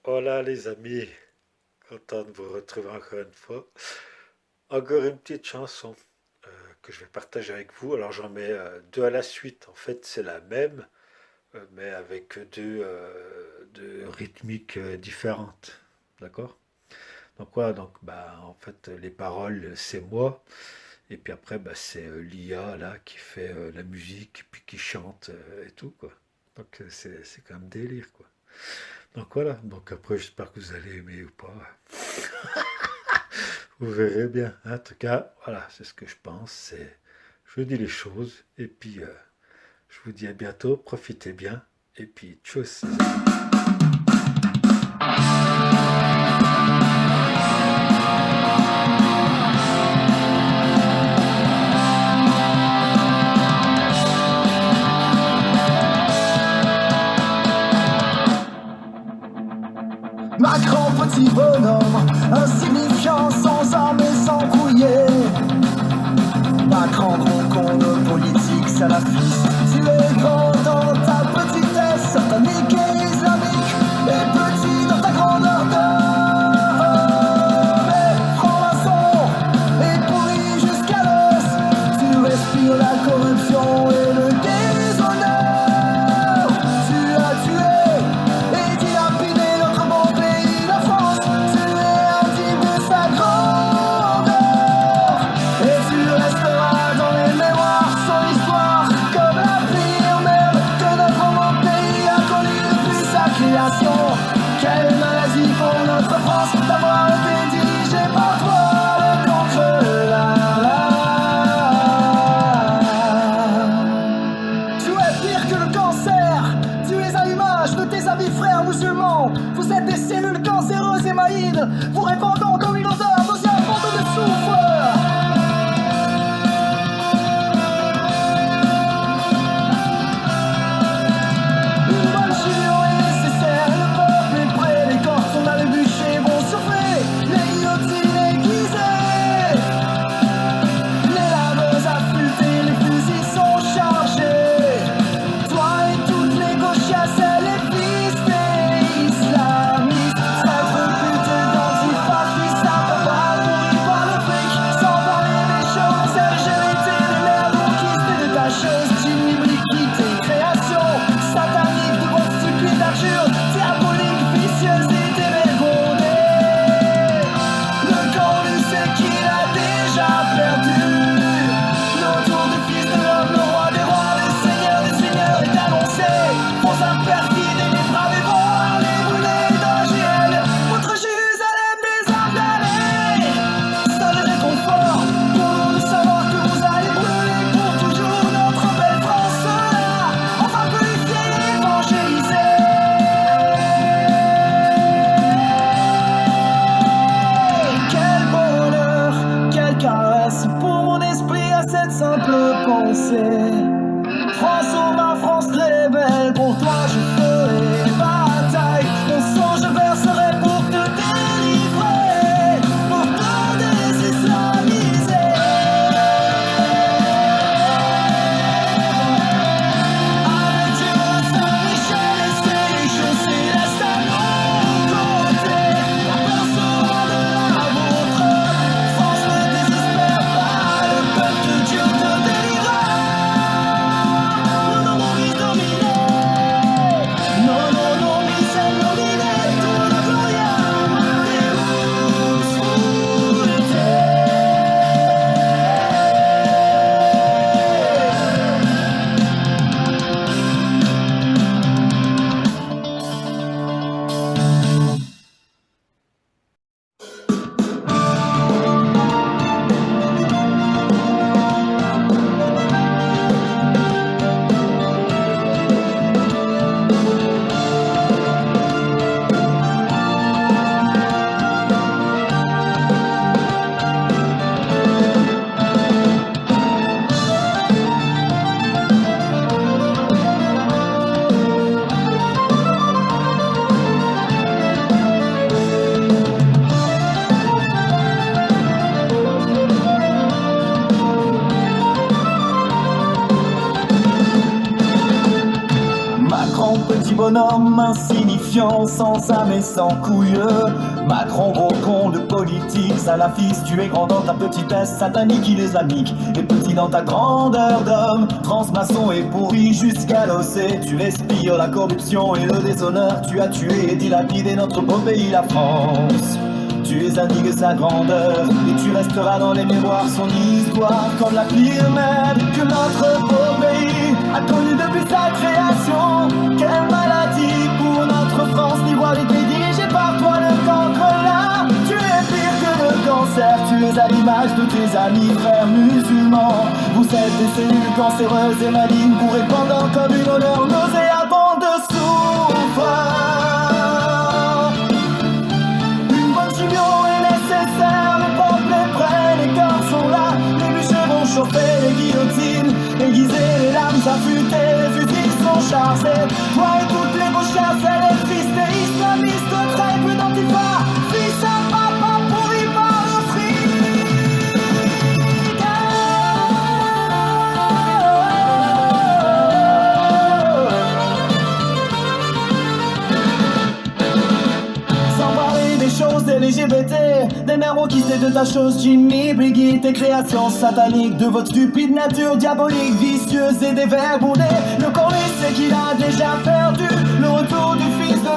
Hola les amis, content de vous retrouver encore une fois. Encore une petite chanson euh, que je vais partager avec vous. Alors j'en mets deux à la suite. En fait c'est la même, mais avec deux rythmiques différentes. D'accord? Donc voilà, donc bah en fait les paroles c'est moi, et puis après bah, c'est l'IA là qui fait la musique, puis qui chante et tout quoi. Donc c'est quand même délire quoi. Donc voilà, donc après j'espère que vous allez aimer ou pas. Vous verrez bien. En tout cas, voilà, c'est ce que je pense. Je dis les choses. Et puis, je vous dis à bientôt. Profitez bien. Et puis, tchuss. Macron, petit bonhomme, insignifiant, sans armes et sans brouiller. Macron, gros con de politique, salafiste. Tu es grand dans ta petitesse, satanique et islamique, et petit dans ta grandeur d'homme. Et franc-maçon, et pourri jusqu'à l'os, tu respires la corruption et le déshonneur. Tu as tué et dilapidé notre bon pays, la France. Tu es indigne de sa grandeur, et tu resteras dans les mémoires, son histoire, comme la pire merde que notre bon pays a connue depuis sa création. Quelle maladie pour notre France d'avoir été dirigée par toi, le cancre. Tu es pire que le cancer. Tu es à l'image de tes amis frères musulmans. Vous êtes des cellules cancéreuses et malignes, vous répandant comme une odeur nauséabonde de soufre. Une bonne chignon est nécessaire, et le peuple est prêt. Les corps sont à le bûcher, vont souffler, les guillotines aiguisées, les laveuses affûtées, les fusils sont chargés. Toi et toutes les gauchias, les pistes islamistes, traîtres putes d'antifascistes, ça peut pas pourrir par le fric. Sans parler des choses LGBT, des mères conquistes et détacheuses, djinns liquides, création satanique de votre stupide injure, diabolique, vicieuse et dévergondée. Le camp lui sait qu'il a déjà perdu. Le tour du fils de l'homme, le roi des rois, le seigneur des seigneurs est annoncé. Vos imperfides et les braves vont les brûler d'OGL. Votre Jérusalem des armes d'aller. Seul réconfort pour nous de savoir que vous allez brûler pour toujours notre belle France là, enfin purifiée et évangélisée. Quel bonheur, quelle caresse pour mon esprit à cette simple pensée. France, oh ma France très belle, pour toi je ferai bataille. Mon sang je verserai pour te délivrer, pour te désislamiser. Avec Dieu, Saint-Michel et ses choses célestes à nos côtés, la peur sera de la vôtre. France ne désespère pas, le peuple de Dieu te délivre. Non, non, non, mi domine. Non, non, non, mi se nomine. Tu la gloria Deus furete. Macron, petit bonhomme insignifiant. corruption, sans âme et sans couille. Macron, gros con de politique, salafiste, tu es grand dans ta petitesse, satanique, islamique, et petit dans ta grandeur d'homme, transmaçon et pourri jusqu'à l'océ. Tu respires la corruption et le déshonneur, tu as tué et dilapidé notre beau pays, la France. Tu es indigne sa grandeur, et tu resteras dans les mémoires son histoire, comme la pire merde que notre beau pays a connue depuis sa création. Quelle maladie pour notre France, l'ivoirité dirigée par toi, le cancre là. Tu es pire que le cancer, tu es à l'image de tes amis frères musulmans. Vous êtes des cellules cancéreuses et malignes, vous répandant comme une odeur nauséabonde de soufre. Les guillotines aiguisées, les lames affûtées, les fusils sont chargés. Toi et toutes les gauchères, c'est les fils des islamistes, traîtres d'antifa, fils à papa pourri par le fric. Sans parler des choses des LGBT, des merveaux qui sait de ta chose, Jimmy Briggy, tes créations sataniques, de votre stupide nature diabolique, vicieuse et des verbes bourrés. Le corps lui sait qu'il a déjà perdu, le retour du fils de